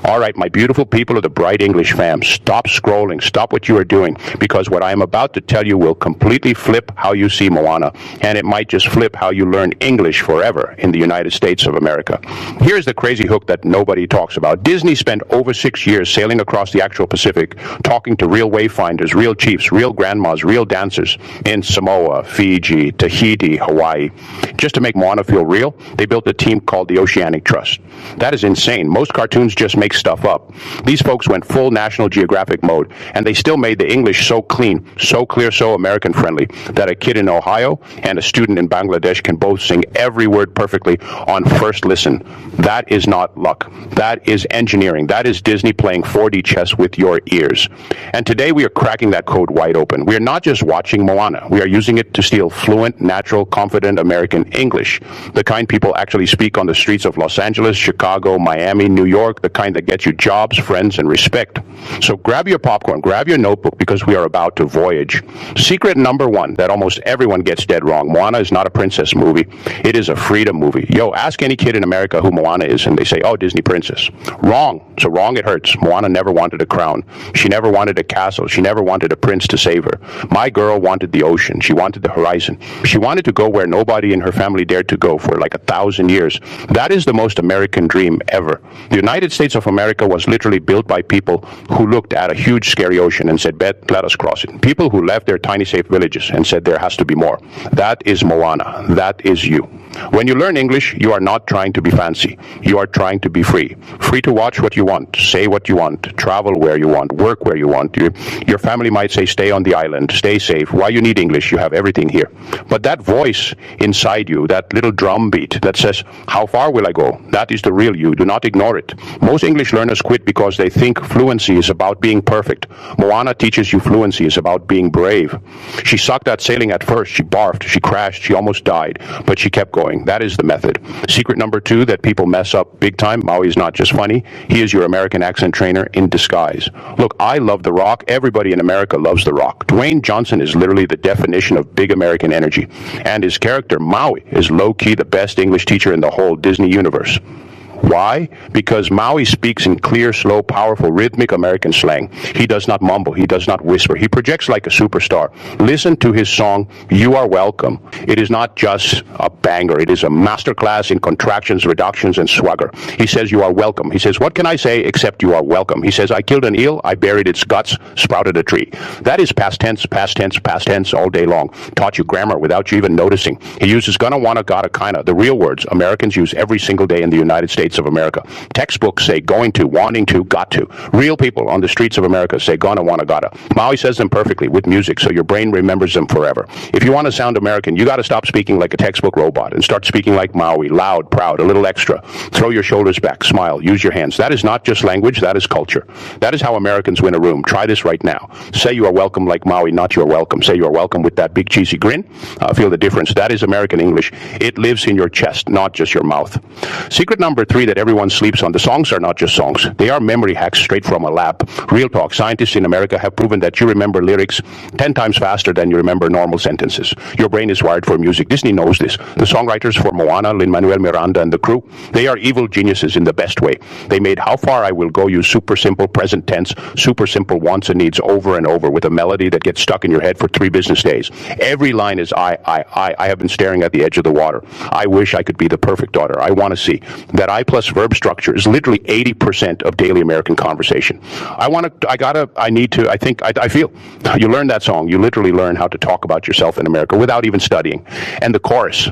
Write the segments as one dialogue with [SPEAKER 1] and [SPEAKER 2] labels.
[SPEAKER 1] All right, my beautiful people of the Bright English fam, stop scrolling, stop what you are doing, because what I am about to tell you will completely flip how you see Moana, and it might just flip how you learn English forever in the United States of America. Here's the crazy hook that nobody talks about. Disney spent over 6 years sailing across the actual Pacific, talking to real wayfinders, real chiefs, real grandmas, real dancers in Samoa, Fiji, Tahiti, Hawaii. Just to make Moana feel real, they built a team called the Oceanic Trust. That is insane. Most cartoons just make stuff up. These folks went full National Geographic mode, and they still made the English so clean, so clear, so American friendly that a kid in Ohio and a student in Bangladesh can both sing every word perfectly on first listen. That is not luck. That is engineering. That is Disney playing 4D chess with your ears. And today we are cracking that code wide open. We are not just watching Moana. We are using it to steal fluent, natural, confident American English, the kind people actually speak on the streets of Los Angeles, Chicago, Miami, New York, the kind that gets you jobs, friends, and respect. So grab your popcorn, grab your notebook, because we are about to voyage. Secret number one that almost everyone gets dead wrong: Moana is not a princess movie. It is a freedom movie. Yo, ask any kid in America who Moana is, and they say, oh, Disney princess. Wrong. So wrong it hurts. Moana never wanted a crown. She never wanted a castle. She never wanted a prince to save her. My girl wanted the ocean. She wanted the horizon. She wanted to go where nobody in her family dared to go for like 1,000 years. That is the most American dream ever. The United States of America was literally built by people who looked at a huge scary ocean and said, bet, let us cross it. People who left their tiny safe villages and said there has to be more. That is Moana. That is you. When you learn English, you are not trying to be fancy. You are trying to be free. Free to watch what you want, say what you want, travel where you want, work where you want. Your family might say, stay on the island, stay safe. Why you need English? You have everything here. But that voice inside you, that little drum beat that says, how far will I go? That is the real you. Do not ignore it. Most English learners quit because they think fluency is about being perfect. Moana teaches you fluency is about being brave. She sucked at sailing at first. She barfed. She crashed. She almost died. But she kept going. That is the method. Secret number two that people mess up big time: Maui is not just funny. He is your American accent trainer in disguise. Look, I love The Rock. Everybody in America loves The Rock. Dwayne Johnson is literally the definition of big American energy. And his character, Maui, is low-key the best English teacher in the whole Disney universe. Why? Because Maui speaks in clear, slow, powerful, rhythmic American slang. He does not mumble. He does not whisper. He projects like a superstar. Listen to his song, You Are Welcome. It is not just a banger. It is a masterclass in contractions, reductions, and swagger. He says, you are welcome. He says, what can I say except you are welcome? He says, I killed an eel, I buried its guts, sprouted a tree. That is past tense, past tense, past tense all day long. Taught you grammar without you even noticing. He uses gonna, wanna, gotta, kinda, the real words Americans use every single day in the United States of America. Textbooks say going to, wanting to, got to. Real people on the streets of America say gonna, wanna, gotta. Maui says them perfectly with music, so your brain remembers them forever. If you want to sound American, you got to stop speaking like a textbook robot and start speaking like Maui, loud, proud, a little extra. Throw your shoulders back, smile, use your hands. That is not just language, that is culture. That is how Americans win a room. Try this right now. Say you are welcome like Maui, not you are welcome. Say you are welcome with that big cheesy grin. Feel the difference. That is American English. It lives in your chest, not just your mouth. Secret number three that everyone sleeps on: the songs are not just songs. They are memory hacks straight from a lab. Real talk. Scientists in America have proven that you remember lyrics 10 times faster than you remember normal sentences. Your brain is wired for music. Disney knows this. The songwriters for Moana, Lin-Manuel Miranda and the crew, they are evil geniuses in the best way. They made How Far I Will Go use super simple present tense, super simple wants and needs over and over with a melody that gets stuck in your head for 3 business days. Every line is I have been staring at the edge of the water. I wish I could be the perfect daughter. I want to see. That I plus verb structure is literally 80% of daily American conversation. I feel. You learn that song, you literally learn how to talk about yourself in America without even studying. And the chorus: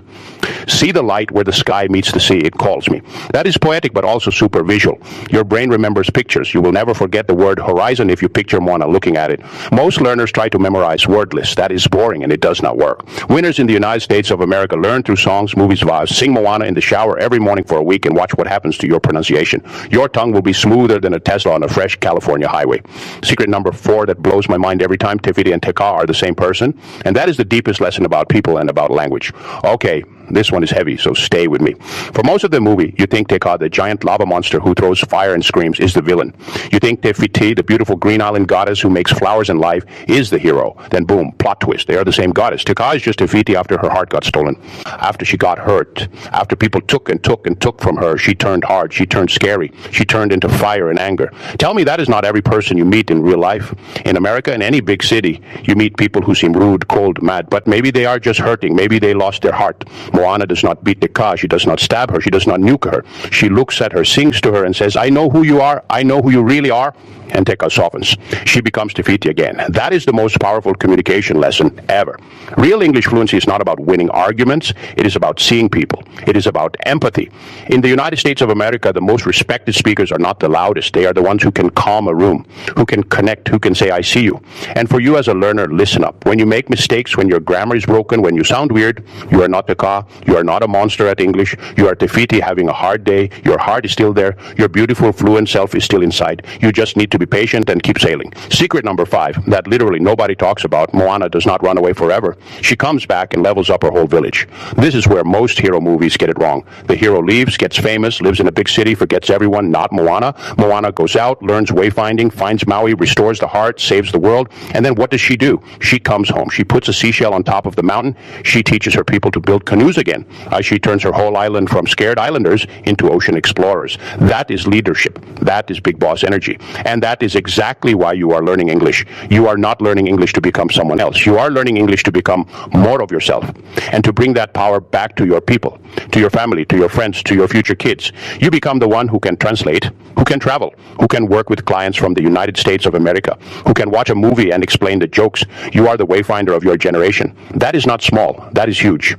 [SPEAKER 1] see the light where the sky meets the sea, it calls me. That is poetic, but also super visual. Your brain remembers pictures. You will never forget the word horizon if you picture Moana looking at it. Most learners try to memorize word lists. That is boring, and it does not work. Winners in the United States of America learn through songs, movies, vows. Sing Moana in the shower every morning for a week and watch what happens to your pronunciation. Your tongue will be smoother than a Tesla on a fresh California highway. Secret number 4 that blows my mind every time: Tifiti and Teka are the same person, and that is the deepest lesson about people and about language. Okay, This one is heavy, so stay with me. For most of the movie, you think Dhaka, the giant lava monster who throws fire and screams, is the villain. You think Fiti, the beautiful green island goddess who makes flowers and life, is the hero. Then boom, plot twist. They are the same goddess. Dhaka is just Fiti after her heart got stolen. After she got hurt. After people took and took and took from her, she turned hard. She turned scary. She turned into fire and anger. Tell me that is not every person you meet in real life. In America, in any big city, you meet people who seem rude, cold, mad, but maybe they are just hurting. Maybe they lost their heart. Moana does not beat Dhaka. She does not stab her. She does not nuke her. She looks at her, sings to her, and says, I know who you are. I know who you really are. And Dhaka softens. She becomes Tahiti again. That is the most powerful communication lesson ever. Real English fluency is not about winning arguments. It is about seeing people. It is about empathy. In the United States of America, the most respected speakers are not the loudest. They are the ones who can calm a room, who can connect, who can say, I see you. And for you as a learner, listen up. When you make mistakes, when your grammar is broken, when you sound weird, you are not Dhaka. You are not a monster at English. You are Tahiti having a hard day. Your heart is still there. Your beautiful, fluent self is still inside. You just need to be patient and keep sailing. Secret number 5, that literally nobody talks about. Moana does not run away forever. She comes back and levels up her whole village. This is where most hero movies get it wrong. The hero leaves, gets famous, lives in a big city, forgets everyone, not Moana. Moana goes out, learns wayfinding, finds Maui, restores the heart, saves the world, and then what does she do? She comes home. She puts a seashell on top of the mountain. She teaches her people to build canoes again. She turns her whole island from scared islanders into ocean explorers. That is leadership. That is big boss energy. And that is exactly why you are learning English. You are not learning English to become someone else. You are learning English to become more of yourself and to bring that power back to your people, to your family, to your friends, to your future kids. You become the one who can translate, who can travel, who can work with clients from the United States of America, who can watch a movie and explain the jokes. You are the wayfinder of your generation. That is not small. That is huge.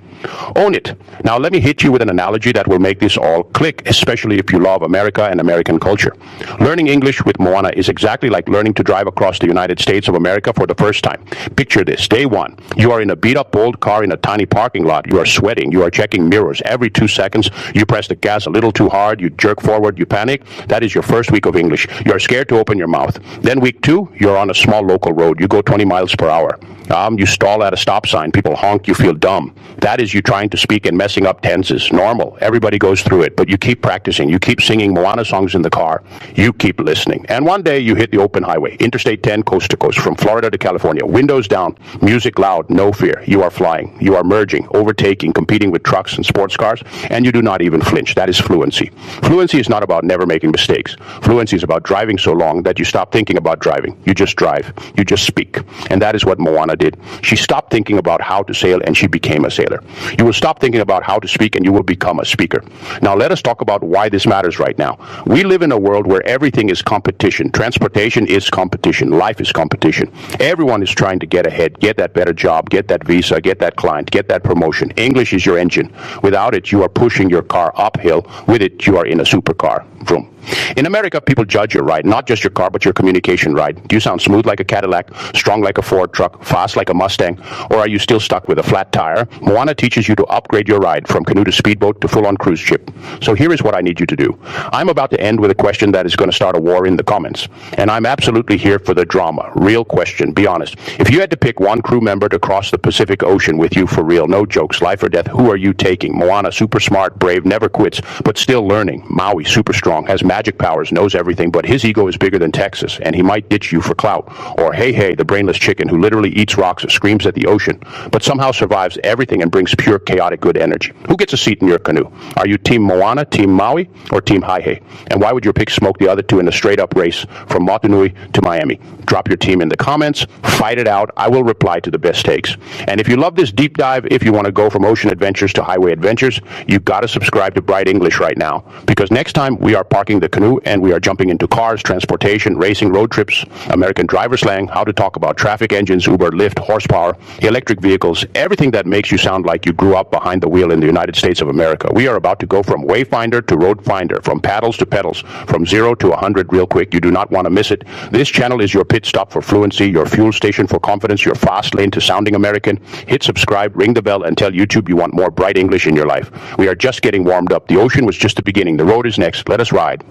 [SPEAKER 1] Own it. Now let me hit you with an analogy that will make this all click, especially if you love America and American culture. Learning English with Moana is exactly like learning to drive across the United States of America for the first time. Picture this. Day 1. You are in a beat-up old car in a tiny parking lot. You are sweating. You are checking mirrors. Every 2 seconds, you press the gas a little too hard. You jerk forward. You panic. That is your first week of English. You are scared to open your mouth. Then week 2, you're on a small local road. You go 20 miles per hour. You stall at a stop sign. People honk. You feel dumb. That is you trying to speak and messing up tenses. Normal. Everybody goes through it. But you keep practicing. You keep singing Moana songs in the car. You keep listening. And one day you hit the open highway. Interstate 10, coast to coast, from Florida to California. Windows down. Music loud. No fear. You are flying. You are merging, overtaking, competing with trucks and sports cars. And you do not even flinch. That is fluency. Fluency is not about never making mistakes. Fluency is about driving so long that you stop thinking about driving. You just drive. You just speak. And that is what Moana did. She stopped thinking about how to sail and she became a sailor. You will stop thinking about how to speak and you will become a speaker. Now let us talk about why this matters right now. We live in a world where everything is competition. Transportation is competition. Life is competition. Everyone is trying to get ahead, get that better job, get that visa, get that client, get that promotion. English is your engine. Without it, you are pushing your car uphill. With it, you are in a supercar. Vroom. In America, people judge your ride, not just your car, but your communication ride. Do you sound smooth like a Cadillac, strong like a Ford truck, fast like a Mustang, or are you still stuck with a flat tire? Moana teaches you to upgrade your ride from canoe to speedboat to full-on cruise ship. So here is what I need you to do. I'm about to end with a question that is going to start a war in the comments, and I'm absolutely here for the drama. Real question, be honest. If you had to pick one crew member to cross the Pacific Ocean with you for real, no jokes, life or death, who are you taking? Moana, super smart, brave, never quits, but still learning. Maui, super strong, has magic powers, knows everything, but his ego is bigger than Texas, and he might ditch you for clout. Or Hey, the brainless chicken who literally eats rocks and screams at the ocean, but somehow survives everything and brings pure chaotic good energy. Who gets a seat in your canoe? Are you Team Moana, Team Maui, or Team Hai? And why would your pick smoke the other two in a straight-up race from Motunui to Miami? Drop your team in the comments. Fight it out. I will reply to the best takes. And if you love this deep dive, if you want to go from ocean adventures to highway adventures, you got to subscribe to Bright English right now, because next time we are parking the canoe and we are jumping into cars, transportation, racing, road trips, American driver slang, how to talk about traffic engines, Uber, Lyft, horsepower, electric vehicles, everything that makes you sound like you grew up behind the wheel in the United States of America. We are about to go from wayfinder to road finder, from paddles to pedals, from 0 to 100 real quick. You do not want to miss it. This channel is your pit stop for fluency, your fuel station for confidence, your fast lane to sounding American. Hit subscribe, ring the bell, and tell YouTube you want more Bright English in your life. We are just getting warmed up. The ocean was just the beginning. The road is next. Let us ride.